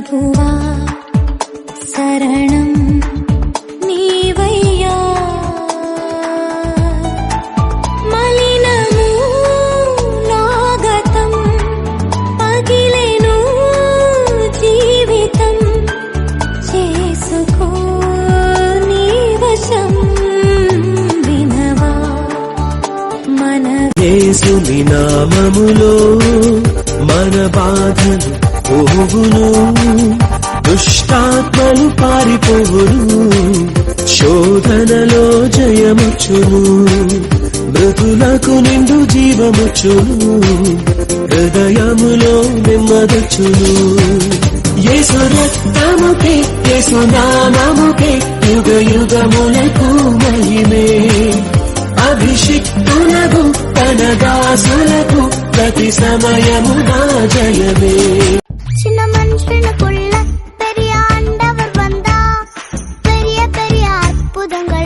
ప్రభువా శరణం నీవయ్యా మలినము నాగతం పగిలెను జీవితం చేసుకో నీ వశం వినవా మన యేసుని నామములో మన బాధలు పోవును దుష్టాత్మలు పారిపోవును శోధనలో జయముచ్చును మృతులకు నిండు జీవముచ్చును హృదయములో నెమ్మదొచ్చును యేసు రక్తముకే యేసు నామముకే యుగ యుగములకు మహిమే అభిషిక్తులకు తన దాసులకు ప్రతి సమయము నా జయమే சின்ன மனுஷனுக்குள்ள பெரிய ஆண்டவர் வந்தா பெரிய பெரிய அற்புதங்கள்